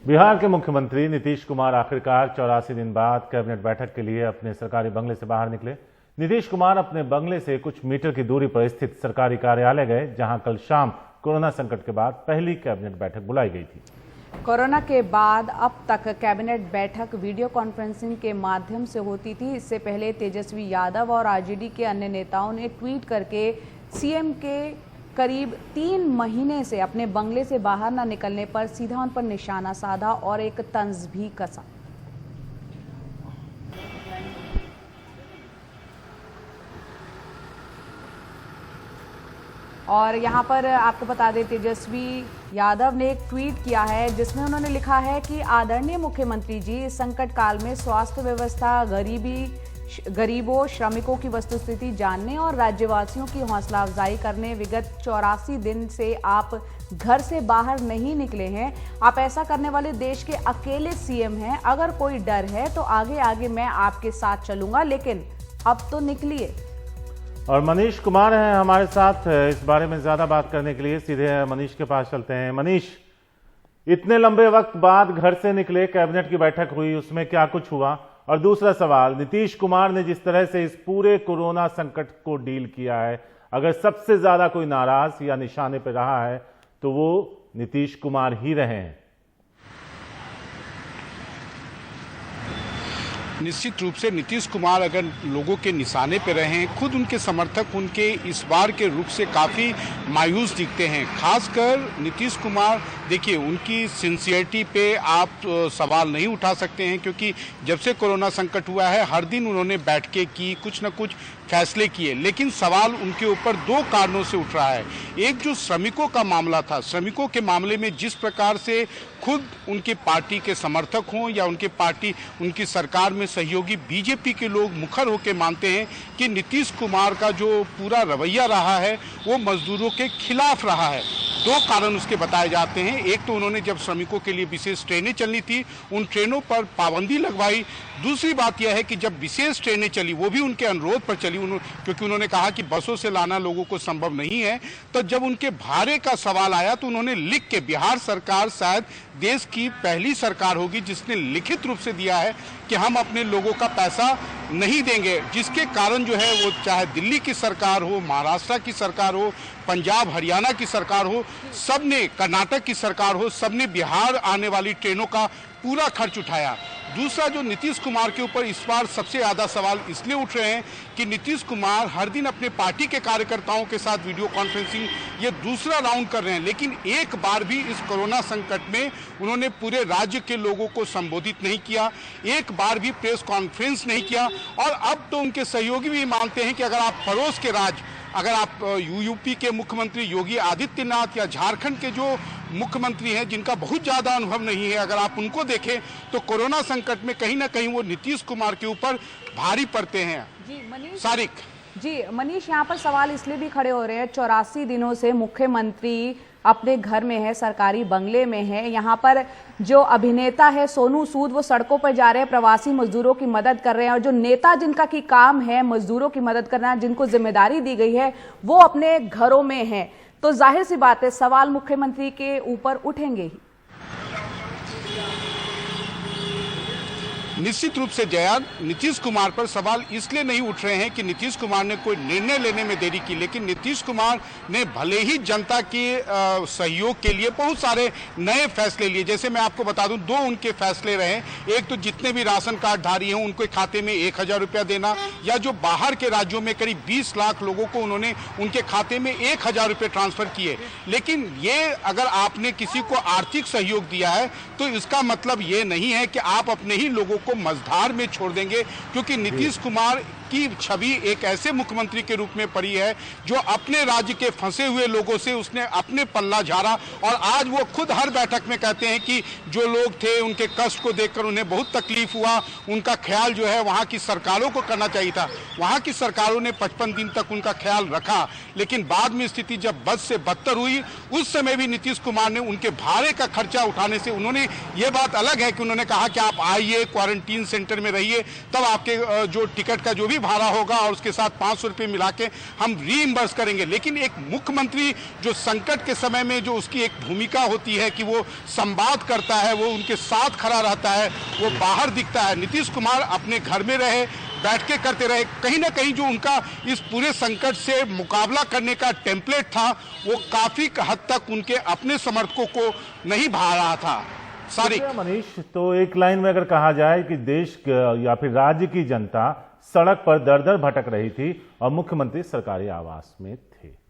बिहार के मुख्यमंत्री नीतीश कुमार आखिरकार 84 दिन बाद कैबिनेट बैठक के लिए अपने सरकारी बंगले से बाहर निकले। नीतीश कुमार अपने बंगले से कुछ मीटर की दूरी पर स्थित सरकारी कार्यालय गए, जहां कल शाम कोरोना संकट के बाद पहली कैबिनेट बैठक बुलाई गई थी। कोरोना के बाद अब तक कैबिनेट बैठक वीडियो कॉन्फ्रेंसिंग के माध्यम से होती थी। इससे पहले तेजस्वी यादव और आरजेडी के अन्य नेताओं ने ट्वीट करके सीएम के करीब 3 महीने से अपने बंगले से बाहर न निकलने पर सीधा उन पर निशाना साधा और एक तंज भी कसा। और यहां पर आपको बता दें, तेजस्वी यादव ने एक ट्वीट किया है जिसमें उन्होंने लिखा है कि आदरणीय मुख्यमंत्री जी, इस संकट काल में स्वास्थ्य व्यवस्था, गरीबों, श्रमिकों की वस्तुस्थिति जानने और राज्यवासियों की हौसला अफजाई करने विगत 84 दिन से आप घर से बाहर नहीं निकले हैं। आप ऐसा करने वाले देश के अकेले सीएम हैं। अगर कोई डर है तो आगे आगे मैं आपके साथ चलूंगा, लेकिन अब तो निकलिए। और मनीष कुमार हैं हमारे साथ इस बारे में ज्यादा बात करने के लिए। सीधे मनीष के पास चलते हैं। मनीष, इतने लंबे वक्त बाद घर से निकले, कैबिनेट की बैठक हुई, उसमें क्या कुछ हुआ? और दूसरा सवाल, नीतीश कुमार ने जिस तरह से इस पूरे कोरोना संकट को डील किया है, अगर सबसे ज्यादा कोई नाराज या निशाने पर रहा है तो वो नीतीश कुमार ही रहे हैं। निश्चित रूप से नीतीश कुमार अगर लोगों के निशाने पर रहे हैं, खुद उनके समर्थक उनके इस बार के रुख से काफ़ी मायूस दिखते हैं। खासकर नीतीश कुमार, देखिए, उनकी सिंसियरिटी पे आप सवाल नहीं उठा सकते हैं, क्योंकि जब से कोरोना संकट हुआ है हर दिन उन्होंने बैठकें की, कुछ न कुछ फैसले किए, लेकिन सवाल उनके ऊपर 2 कारणों से उठ रहा है। एक जो श्रमिकों का मामला था, श्रमिकों के मामले में जिस प्रकार से खुद उनके पार्टी के समर्थक हों या उनकी सरकार में सहयोगी बीजेपी के लोग मुखर होकर मानते हैं कि नीतीश कुमार का जो पूरा रवैया रहा है वो मजदूरों के खिलाफ रहा है। 2 कारण उसके बताए जाते हैं। एक तो उन्होंने जब श्रमिकों के लिए विशेष ट्रेनें चलनी थी, उन ट्रेनों पर पाबंदी लगवाई। दूसरी बात यह है कि जब विशेष ट्रेनें चली, वो भी उनके अनुरोध पर चली, क्योंकि उन्होंने कहा कि बसों से लाना लोगों को संभव नहीं है। तो जब उनके भाड़े का सवाल आया तो उन्होंने लिख के, बिहार सरकार शायद देश की पहली सरकार होगी जिसने लिखित रूप से दिया है कि हम अपने लोगों का पैसा नहीं देंगे, जिसके कारण जो है वो चाहे दिल्ली की सरकार हो, महाराष्ट्र की सरकार हो, पंजाब हरियाणा की सरकार हो, सबने, कर्नाटक की सरकार हो, सबने बिहार आने वाली ट्रेनों का पूरा खर्च उठाया। दूसरा, जो नीतीश कुमार के ऊपर इस बार सबसे ज़्यादा सवाल इसलिए उठ रहे हैं कि नीतीश कुमार हर दिन अपने पार्टी के कार्यकर्ताओं के साथ वीडियो कॉन्फ्रेंसिंग ये दूसरा राउंड कर रहे हैं, लेकिन एक बार भी इस कोरोना संकट में उन्होंने पूरे राज्य के लोगों को संबोधित नहीं किया, एक बार भी प्रेस कॉन्फ्रेंस नहीं किया। और अब तो उनके सहयोगी भी मानते हैं कि अगर आप पड़ोस के राज्य, अगर आप यूपी के मुख्यमंत्री योगी आदित्यनाथ या झारखंड के जो मुख्यमंत्री हैं जिनका बहुत ज़्यादा अनुभव नहीं है, अगर आप उनको देखें तो कोरोना संकट में कहीं ना कहीं वो नीतीश कुमार के ऊपर भारी पड़ते हैं। जी मनीष, सारिक जी मनीष, यहाँ पर सवाल इसलिए भी खड़े हो रहे हैं, 84 दिनों से मुख्यमंत्री अपने घर में है, सरकारी बंगले में है। यहाँ पर जो अभिनेता है सोनू सूद, वो सड़कों पर जा रहे हैं, प्रवासी मजदूरों की मदद कर रहे हैं, और जो नेता जिनका की काम है मजदूरों की मदद करना, जिनको जिम्मेदारी दी गई है, वो अपने घरों में है। तो जाहिर सी बात है सवाल मुख्यमंत्री के ऊपर उठेंगे ही। निश्चित रूप से जया, नीतीश कुमार पर सवाल इसलिए नहीं उठ रहे हैं कि नीतीश कुमार ने कोई निर्णय लेने में देरी की, लेकिन नीतीश कुमार ने भले ही जनता के सहयोग के लिए बहुत सारे नए फैसले लिए। जैसे मैं आपको बता दूं, 2 उनके फैसले रहे। एक तो जितने भी राशन कार्डधारी हैं उनके खाते में 1000 रुपया देना, या जो बाहर के राज्यों में करीब 20 लाख लोगों को उन्होंने उनके खाते में 1000 रुपये ट्रांसफर किए। लेकिन ये, अगर आपने किसी को आर्थिक सहयोग दिया है तो इसका मतलब ये नहीं है कि आप अपने ही लोगों को मझधार में छोड़ देंगे, क्योंकि नीतीश कुमार की छवि एक ऐसे मुख्यमंत्री के रूप में पड़ी है जो अपने राज्य के फंसे हुए लोगों से उसने अपने पल्ला झाड़ा, और आज वो खुद हर बैठक में कहते हैं कि जो लोग थे उनके कष्ट को देखकर उन्हें बहुत तकलीफ हुआ, उनका ख्याल जो है वहाँ की सरकारों को करना चाहिए था। वहाँ की सरकारों ने 55 दिन तक उनका ख्याल रखा, लेकिन बाद में स्थिति जब बद से बदतर हुई, उस समय भी नीतीश कुमार ने उनके भाड़े का खर्चा उठाने से, उन्होंने ये बात अलग है कि उन्होंने कहा कि आप आइए, क्वारंटीन सेंटर में रहिए, तब आपके जो टिकट का जो भी भाड़ा होगा और उसके साथ 500 रुपये मिला के हम रीइंबर्स करेंगे। लेकिन एक मुख्यमंत्री जो संकट के समय में जो उसकी एक भूमिका होती है कि वो संवाद करता है, वो उनके साथ खड़ा रहता है, वो बाहर दिखता है। नीतीश कुमार अपने घर में रहे, बैठ के करते रहे। कहीं ना कहीं जो उनका इस पूरे संकट से मुकाबला करने का टेम्पलेट था वो काफी हद तक उनके अपने समर्थकों को नहीं भा रहा था। सारी मनीष, तो एक लाइन में अगर कहा जाए कि देश या फिर राज्य की जनता सड़क पर दर दर भटक रही थी और मुख्यमंत्री सरकारी आवास में थे।